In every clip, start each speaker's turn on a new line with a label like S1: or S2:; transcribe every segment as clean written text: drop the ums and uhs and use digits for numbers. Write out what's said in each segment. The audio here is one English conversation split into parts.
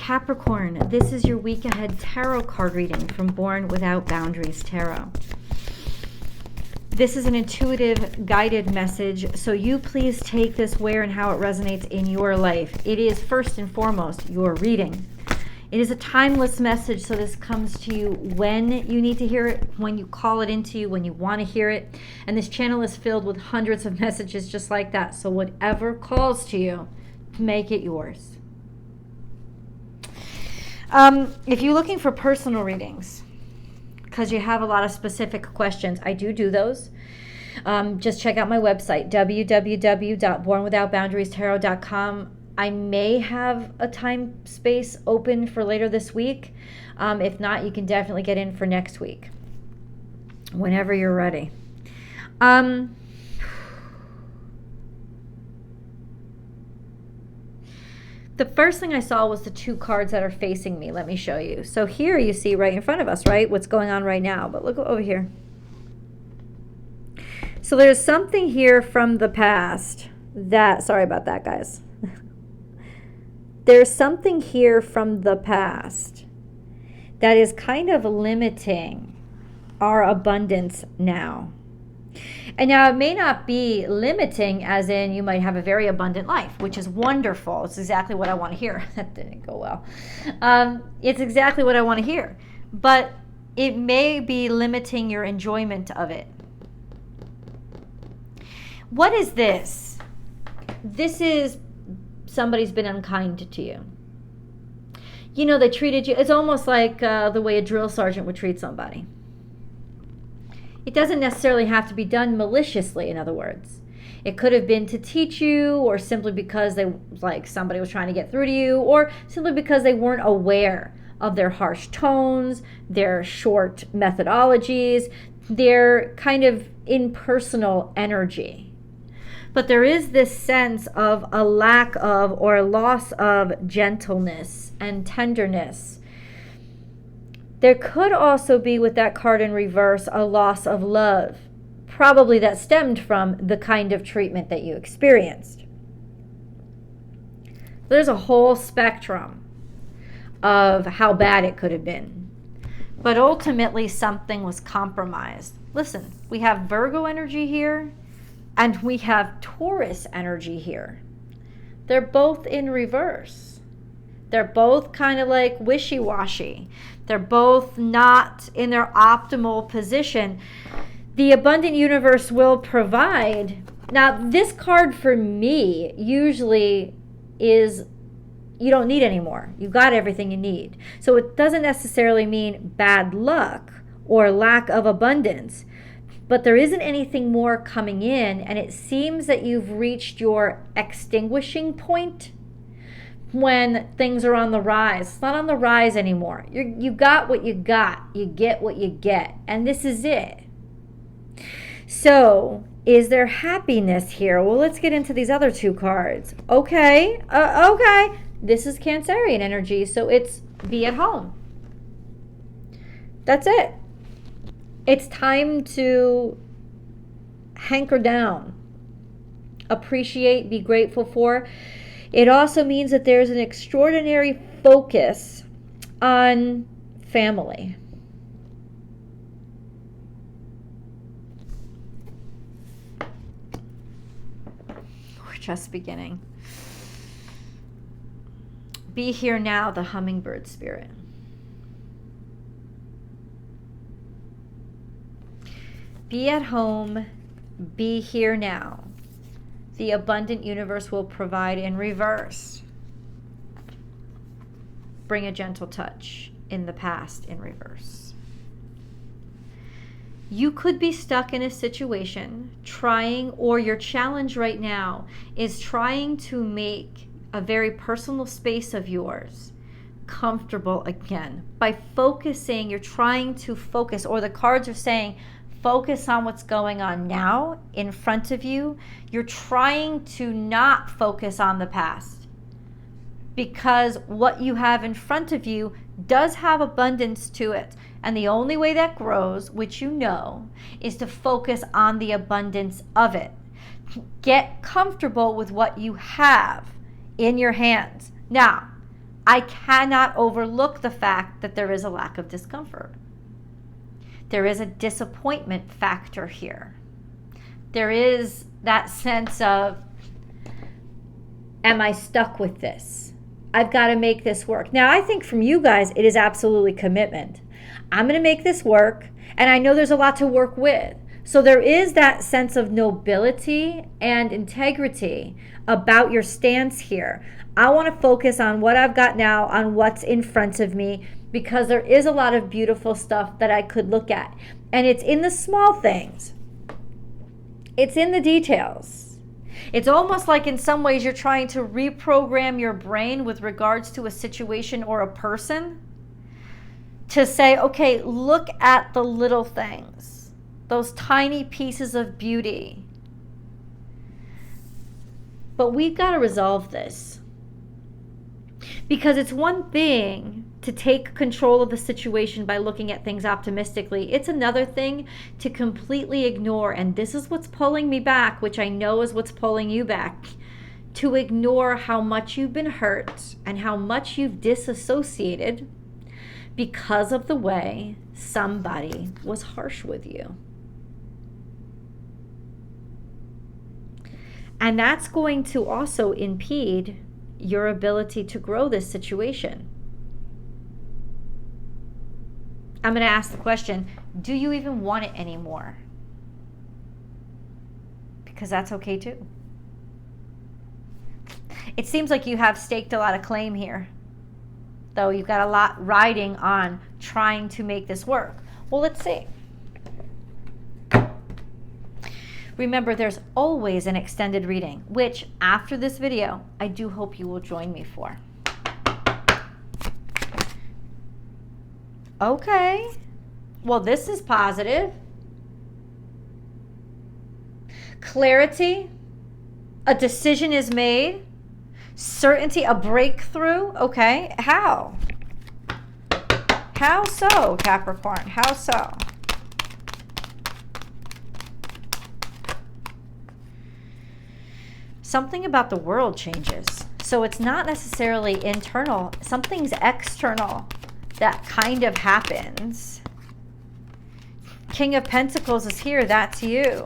S1: Capricorn, this is your week ahead tarot card reading from Born Without Boundaries Tarot. This is an intuitive guided message, so you please take this where and how it resonates in your life. It is first and foremost your reading. It is a timeless message, so this comes to you when you need to hear it, when you call it into you, when you want to hear it. And this channel is filled with hundreds of messages just like that. So whatever calls to you, make it yours. If you're looking for personal readings, because you have a lot of specific questions, I do those. Just check out my website, www.bornwithoutboundariestarot.com. I may have a time space open for later this week. If not, you can definitely get in for next week, whenever you're ready. The first thing I saw was the two cards that are facing me. Let me show you. So here you see right in front of us, right? What's going on right now. But look over here. So there's something here from the past that, sorry about that, guys. There's something here from the past that is kind of limiting our abundance now. And now it may not be limiting as in you might have a very abundant life, which is wonderful. It's exactly what I want to hear. That didn't go well. It's exactly what I want to hear. But it may be limiting your enjoyment of it. What is this? This is somebody's been unkind to you. You know, they treated you, it's almost like the way a drill sergeant would treat somebody. It doesn't necessarily have to be done maliciously, in other words. It could have been to teach you, or simply because somebody was trying to get through to you, or simply because they weren't aware of their harsh tones, their short methodologies, their kind of impersonal energy. But there is this sense of a lack of or loss of gentleness and tenderness. There could also be, with that card in reverse, a loss of love, probably that stemmed from the kind of treatment that you experienced. There's a whole spectrum of how bad it could have been. But ultimately, something was compromised. Listen, we have Virgo energy here, and we have Taurus energy here. They're both in reverse. They're both kind of like wishy-washy. They're both not in their optimal position. The abundant universe will provide. Now, this card for me usually is you don't need any more. You've got everything you need. So it doesn't necessarily mean bad luck or lack of abundance, but there isn't anything more coming in, and it seems that you've reached your extinguishing point when things are on the rise. It's not on the rise anymore. You got what you got. You get what you get. And this is it. So, is there happiness here? Well, let's get into these other two cards. Okay. Okay. This is Cancerian energy, so it's be at home. That's it. It's time to hanker down. Appreciate, be grateful for. It also means that there's an extraordinary focus on family. We're just beginning. Be here now, the hummingbird spirit. Be at home, be here now. The abundant universe will provide in reverse. Bring a gentle touch in the past in reverse. You could be stuck in a situation trying, or your challenge right now is trying to make a very personal space of yours comfortable again. By focusing, you're trying to focus, or the cards are saying, focus on what's going on now in front of you. You're trying to not focus on the past because what you have in front of you does have abundance to it. And the only way that grows, which you know, is to focus on the abundance of it. Get comfortable with what you have in your hands. Now, I cannot overlook the fact that there is a lack of discomfort. There is a disappointment factor here. There is that sense of, am I stuck with this? I've got to make this work. Now, I think from you guys, it is absolutely commitment. I'm going to make this work, and I know there's a lot to work with. So there is that sense of nobility and integrity about your stance here. I want to focus on what I've got now, on what's in front of me, because there is a lot of beautiful stuff that I could look at. And it's in the small things. It's in the details. It's almost like in some ways you're trying to reprogram your brain with regards to a situation or a person to say, okay, look at the little things, those tiny pieces of beauty. But we've got to resolve this. Because it's one thing to take control of the situation by looking at things optimistically. It's another thing to completely ignore, and this is what's pulling me back, which I know is what's pulling you back, to ignore how much you've been hurt and how much you've disassociated because of the way somebody was harsh with you. And that's going to also impede your ability to grow this situation. I'm going to ask the question, do you even want it anymore? Because that's okay too. It seems like you have staked a lot of claim here, though you've got a lot riding on trying to make this work. Well, let's see. Remember, there's always an extended reading, which after this video, I do hope you will join me for. Okay. Well, this is positive. Clarity. A decision is made. Certainty, a breakthrough. Okay. How? How so, Capricorn? How so? Something about the world changes. So it's not necessarily internal. Something's external that kind of happens. King of Pentacles is here. That's you.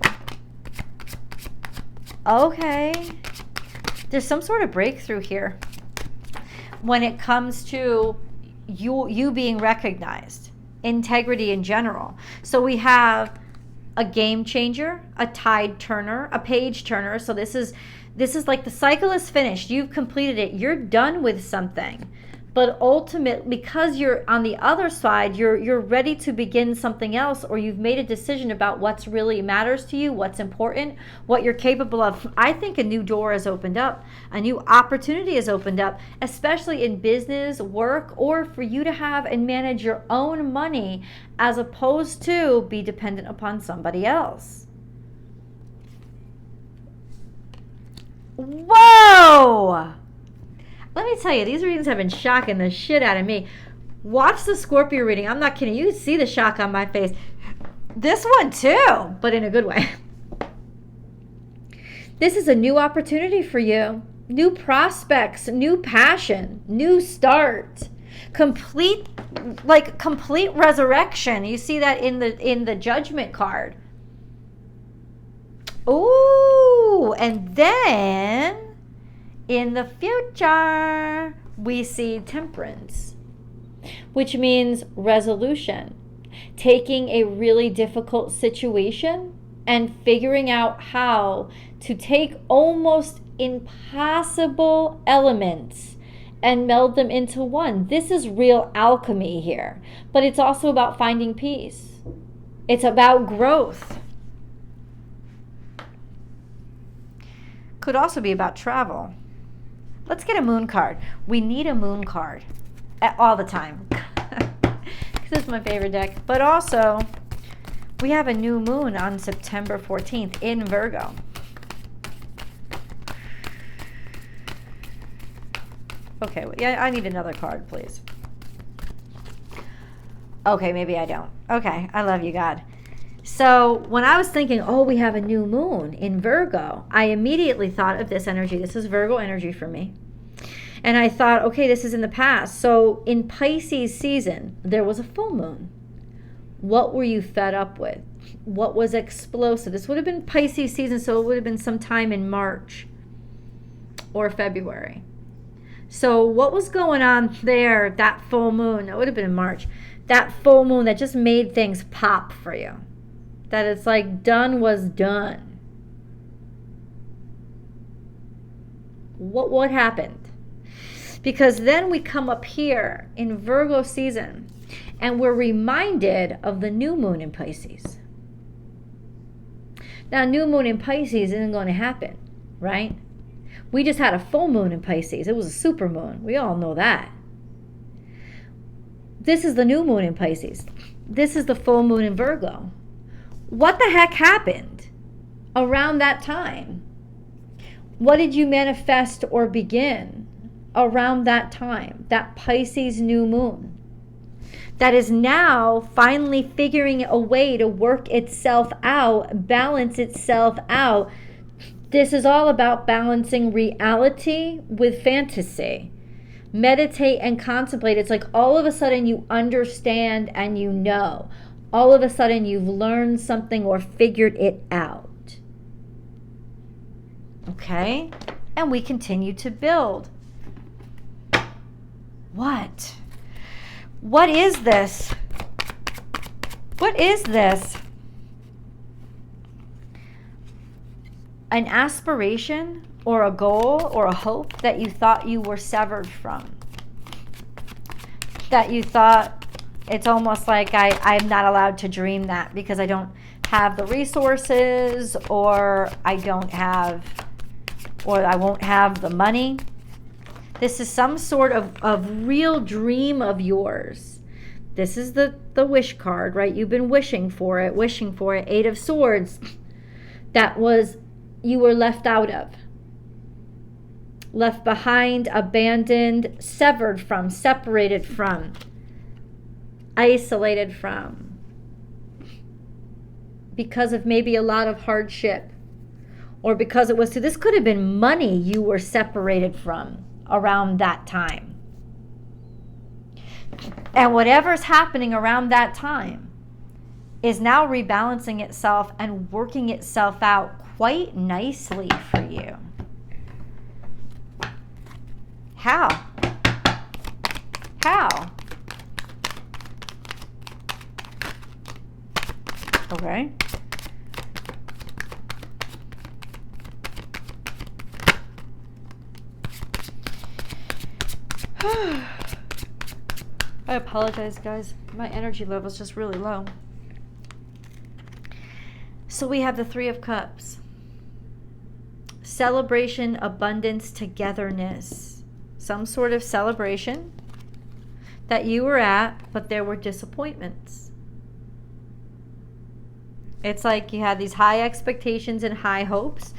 S1: Okay. There's some sort of breakthrough here when it comes to you being recognized. Integrity in general. So we have a game changer, a tide turner, a page turner. So this is like the cycle is finished. You've completed it. You're done with something. But ultimately, because you're on the other side, you're ready to begin something else, or you've made a decision about what's really matters to you, what's important, what you're capable of. I think a new door has opened up. A new opportunity has opened up, especially in business, work, or for you to have and manage your own money as opposed to be dependent upon somebody else. Whoa! Let me tell you, these readings have been shocking the shit out of me. Watch the Scorpio reading. I'm not kidding. You see the shock on my face. This one too, but in a good way. This is a new opportunity for you. New prospects, new passion, new start. Complete resurrection. You see that in the Judgment card. Ooh, and then in the future, we see Temperance, which means resolution. Taking a really difficult situation and figuring out how to take almost impossible elements and meld them into one. This is real alchemy here, but it's also about finding peace. It's about growth. Could also be about travel. Let's get a moon card. We need a moon card all the time. This is my favorite deck. But also, we have a new moon on September 14th in Virgo. Okay, yeah, I need another card, please. Okay, maybe I don't. Okay, I love you, God. So when I was thinking, oh, we have a new moon in Virgo, I immediately thought of this energy. This is Virgo energy for me. And I thought, okay, this is in the past. So in Pisces season, there was a full moon. What were you fed up with? What was explosive? This would have been Pisces season, so it would have been sometime in March or February. So what was going on there, that full moon? It would have been in March. That full moon that just made things pop for you. That it's like done was done. What happened? Because then we come up here in Virgo season and we're reminded of the new moon in Pisces. Now, new moon in Pisces isn't going to happen, right? We just had a full moon in Pisces. It was a super moon. We all know that. This is the new moon in Pisces. This is the full moon in Virgo. What the heck happened around that time? What did you manifest or begin around that time? That Pisces new moon that is now finally figuring a way to work itself out, balance itself out. This is all about balancing reality with fantasy. Meditate and contemplate. It's like all of a sudden you understand and you know. All of a sudden you've learned something or figured it out. Okay? And we continue to build. What? What is this? What is this? An aspiration or a goal or a hope that you thought you were severed from. That you thought, it's almost like I'm not allowed to dream that because I don't have the resources, or I won't have the money. This is some sort of real dream of yours. This is the wish card, right? You've been wishing for it. Eight of Swords. That was, you were left out of. Left behind, abandoned, severed from, separated from, isolated from. Because of maybe a lot of hardship. Or because it was, this could have been money you were separated from around that time. And whatever's happening around that time is now rebalancing itself and working itself out quite nicely for you. How? How? Okay. I apologize, guys. My energy level is just really low. So we have the Three of Cups. Celebration, abundance, togetherness. Some sort of celebration that you were at, but there were disappointments. It's like you had these high expectations and high hopes,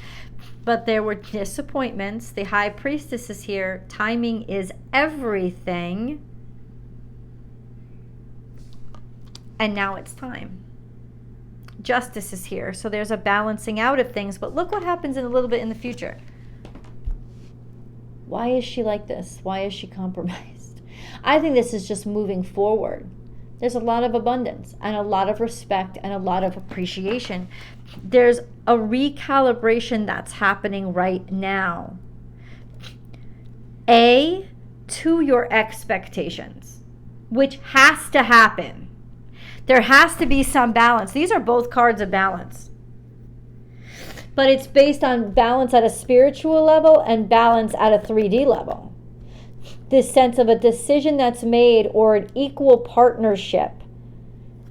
S1: but there were disappointments. The High Priestess is here. Timing is everything. And now it's time. Justice is here. So there's a balancing out of things. But look what happens in a little bit in the future. Why is she like this? Why is she compromised? I think this is just moving forward. There's a lot of abundance and a lot of respect and a lot of appreciation. There's a recalibration that's happening right now. To your expectations, which has to happen. There has to be some balance. These are both cards of balance. But it's based on balance at a spiritual level and balance at a 3D level. This sense of a decision that's made or an equal partnership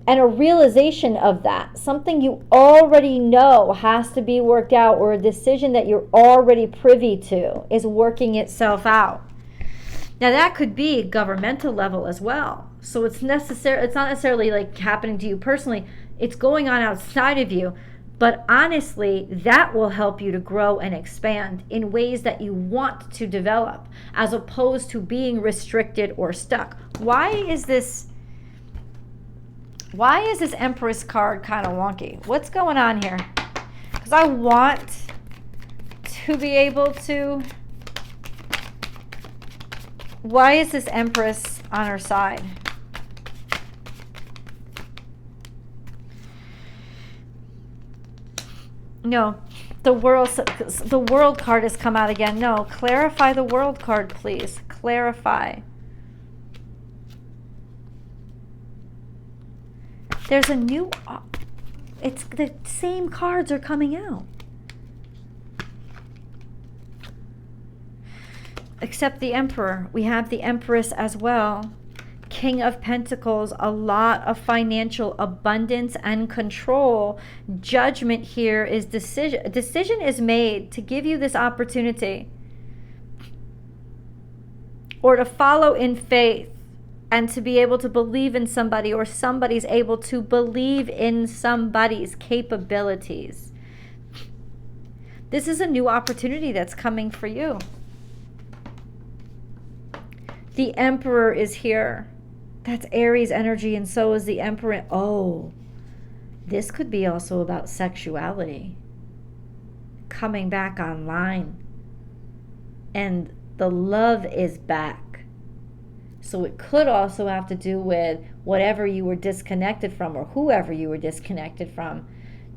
S1: and a realization of that. Something you already know has to be worked out, or a decision that you're already privy to is working itself out. Now that could be governmental level as well. So it's not necessarily like happening to you personally. It's going on outside of you. But honestly, that will help you to grow and expand in ways that you want to develop, as opposed to being restricted or stuck. Why is this Empress card kind of wonky? What's going on here? Because I want to be able to Why is this Empress on her side? No, the world card has come out again. No, clarify the world card, please. Clarify. There's a new, it's the same cards are coming out. Except the Emperor. We have the Empress as well. King of Pentacles, a lot of financial abundance and control. Judgment here is decision. A decision is made to give you this opportunity, or to follow in faith and to be able to believe in somebody, or somebody's able to believe in somebody's capabilities. This is a new opportunity that's coming for you. The Emperor is here. That's Aries energy, and so is the Emperor. Oh, this could be also about sexuality coming back online. And the love is back. So it could also have to do with whatever you were disconnected from, or whoever you were disconnected from.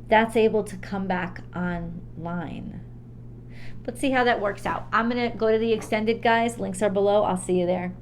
S1: That's able to come back online. Let's see how that works out. I'm going to go to the extended, guys. Links are below. I'll see you there.